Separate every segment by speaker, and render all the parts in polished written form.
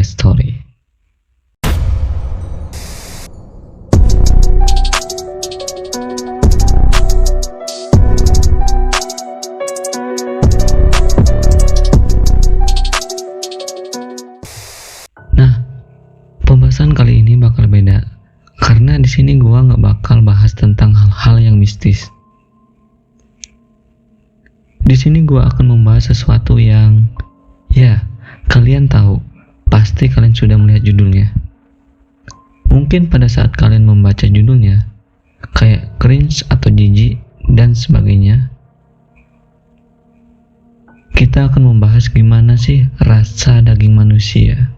Speaker 1: Podcast Story. Nah, pembahasan kali ini bakal beda karena di sini gua nggak bakal bahas tentang hal-hal yang mistis. Di sini gua akan membahas sesuatu yang kalian tahu, pasti kalian sudah melihat judulnya. Mungkin pada saat kalian membaca judulnya, kayak cringe atau jijik dan sebagainya. Kita akan membahas gimana sih rasa daging manusia.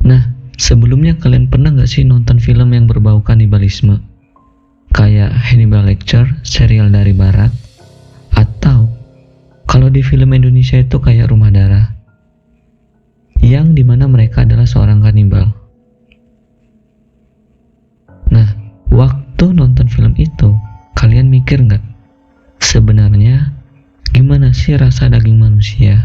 Speaker 1: Nah, sebelumnya kalian pernah gak sih nonton film yang berbau kanibalisme? Kayak Hannibal Lecter, serial dari barat, atau kalau di film Indonesia itu kayak Rumah Darah, yang dimana mereka adalah seorang kanibal. Nah, waktu nonton film itu, kalian mikir nggak? Sebenarnya, gimana sih rasa daging manusia?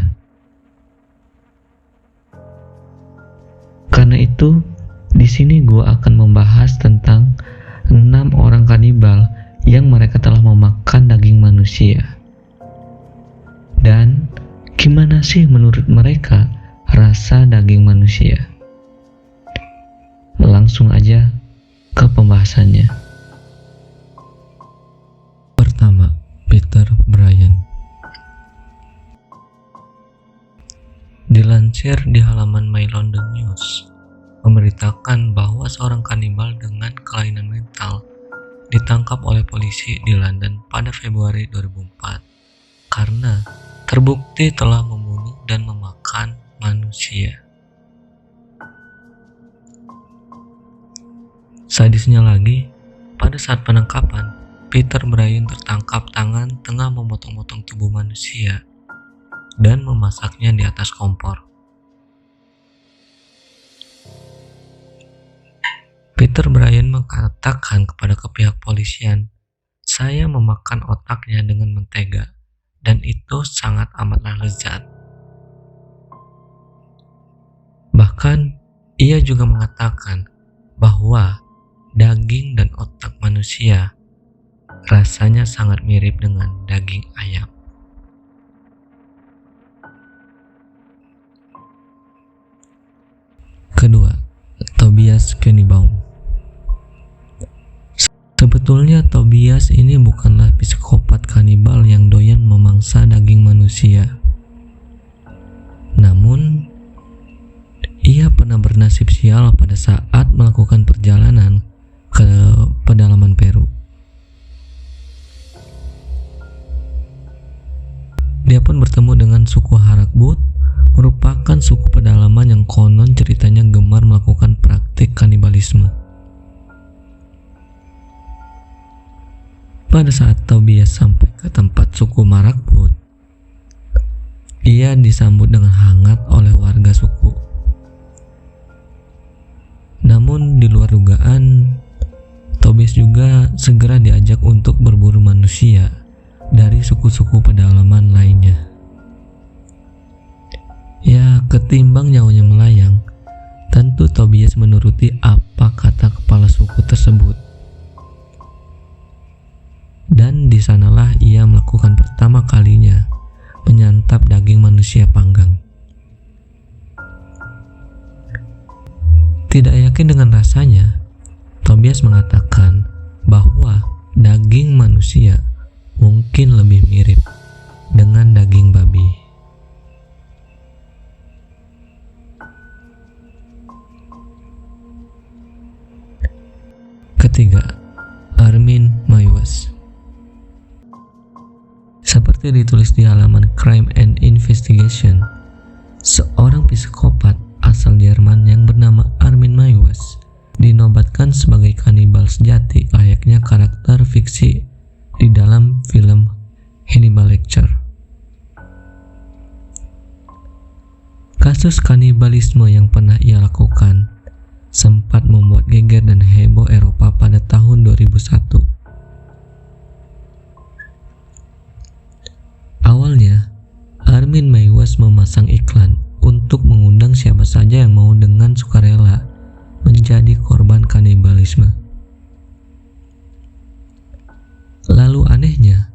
Speaker 1: Karena itu, di sini gue akan membahas tentang 6 orang kanibal yang mereka telah memakan daging manusia. Dan gimana sih menurut mereka rasa daging manusia? Langsung aja ke pembahasannya. Pertama, Peter Bryan. Dilansir di halaman My London News, memberitakan bahwa seorang kanibal dengan kelainan mental ditangkap oleh polisi di London pada Februari 2004 karena terbukti telah membunuh dan memakan manusia. Sadisnya lagi, pada saat penangkapan, Peter Bryan tertangkap tangan tengah memotong-motong tubuh manusia dan memasaknya di atas kompor. Peter Bryan mengatakan kepada pihak polisian, "Saya memakan otaknya dengan mentega, dan itu sangat amatlah lezat." Bahkan, ia juga mengatakan bahwa daging dan otak manusia rasanya sangat mirip dengan daging ayam. Kedua, Tobias Kenibaum. Sebetulnya Tobias ini bukanlah psikopat kanibal yang doyan memangsa daging manusia. Namun, ia pernah bernasib sial pada saat melakukan perjalanan ke pedalaman Peru. Dia pun bertemu dengan suku Harakbut, merupakan suku pedalaman yang konon ceritanya gemar melakukan praktik kanibalisme. Pada saat Tobias sampai ke tempat suku Marakbut, ia disambut dengan hangat oleh warga suku. Namun di luar dugaan, Tobias juga segera diajak untuk berburu manusia dari suku-suku pedalaman lainnya. Ya, ketimbang nyawanya melayang, tentu Tobias menuruti apa kata kepala suku tersebut. Dan di sanalah ia melakukan pertama kalinya menyantap daging manusia panggang. Tidak yakin dengan rasanya, Tobias mengatakan bahwa daging manusia mungkin lebih mirip dengan daging babi. Ketiga, Armin Meiwes. Seperti ditulis di halaman Crime and Investigation, seorang psikopat asal Jerman yang bernama Armin Meiwes dinobatkan sebagai kanibal sejati layaknya karakter fiksi di dalam film Hannibal Lecter. Kasus kanibalisme yang pernah ia lakukan sempat membuat geger dan heboh Eropa pada tahun 2001. Awalnya, Armin Meiwes Mayos memasang iklan untuk mengundang siapa saja yang mau dengan sukarela menjadi korban kanibalisme. Lalu anehnya,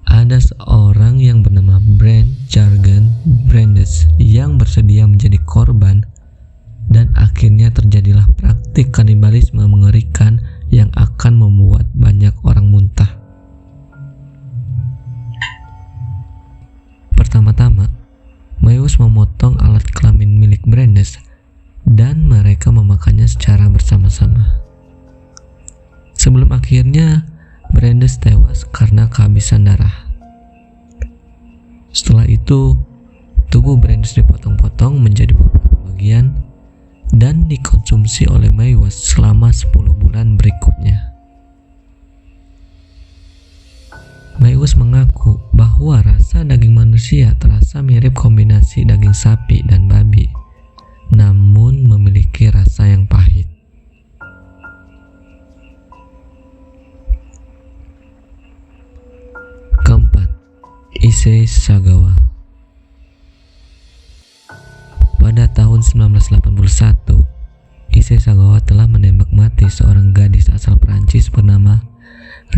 Speaker 1: ada seorang yang bernama Brent Jargon Brandes yang bersedia menjadi korban, dan akhirnya terjadilah praktik kanibalisme mengerikan yang akan membuat banyak orang muntah. Pertama-tama, Mayos memotong alat kelamin milik Brandes dan mereka memakannya secara bersama-sama. Sebelum akhirnya Brandes tewas karena kehabisan darah. Setelah itu, tubuh Brandes dipotong-potong menjadi beberapa bagian dan dikonsumsi oleh Mayos selama 10 bulan berikutnya. Mayos mengaku bahwa rasa daging manusia terasa mirip kombinasi daging sapi dan babi, namun memiliki rasa yang pahit. Keempat, Issei Sagawa. Pada tahun 1981, Issei Sagawa telah menembak mati seorang gadis asal Perancis bernama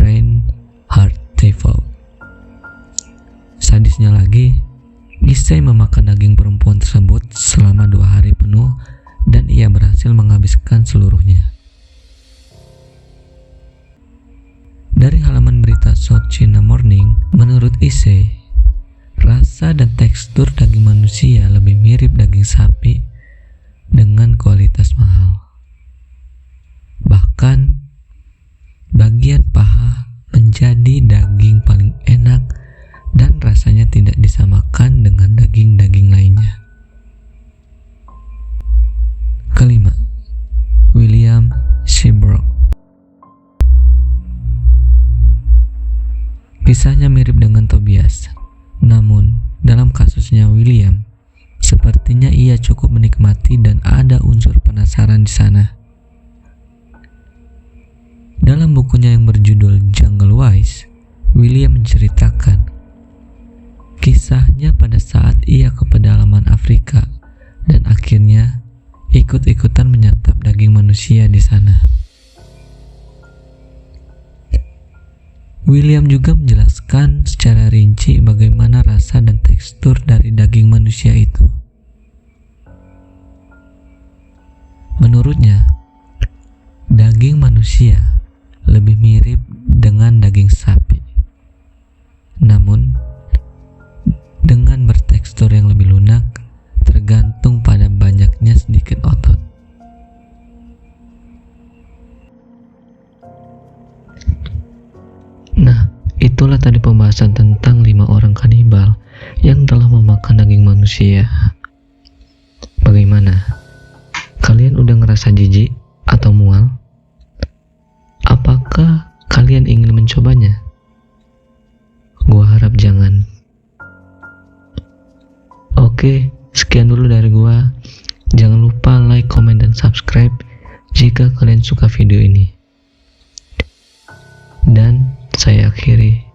Speaker 1: Reinhard Teufel. Sadisnya lagi, Issei memakan daging perempuan tersebut selama 2 hari penuh dan ia berhasil menghabiskan seluruhnya. Dari halaman berita South China Morning, menurut Issei, rasa dan tekstur daging manusia lebih mirip daging sapi dengan kualitas mahal. Bahkan, bagian paha menjadi daging paling enak dan rasanya tidak disamakan dengan daging-daging lainnya. Kelima, William Seabrook. Kisahnya mirip dengan Tobias, namun dalam kasusnya William, sepertinya ia cukup menikmati dan ada unsur penasaran di sana. Dalam bukunya yang berjudul Jungle Wise, William menceritakan kisahnya pada saat ia ke pedalaman Afrika dan akhirnya ikut-ikutan menyantap daging manusia di sana. William juga menjelaskan secara rinci bagaimana rasa dan tekstur dari daging manusia itu. Menurutnya, daging manusia lebih mirip dengan daging sapi, namun dengan bertekstur yang lebih lunak tergantung pada banyaknya sedikit otot. Nah, itulah tadi pembahasan tentang 5 orang kanibal yang telah memakan daging manusia. Bagaimana? Kalian udah ngerasa jijik atau mual? Apakah kalian ingin mencobanya? Gua harap jangan. Oke, sekian dulu dari gua. Jangan lupa like, comment, dan subscribe jika kalian suka video ini. Dan saya akhiri.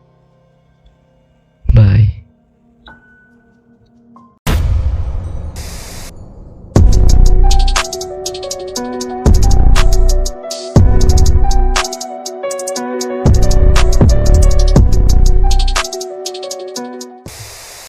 Speaker 1: Bye.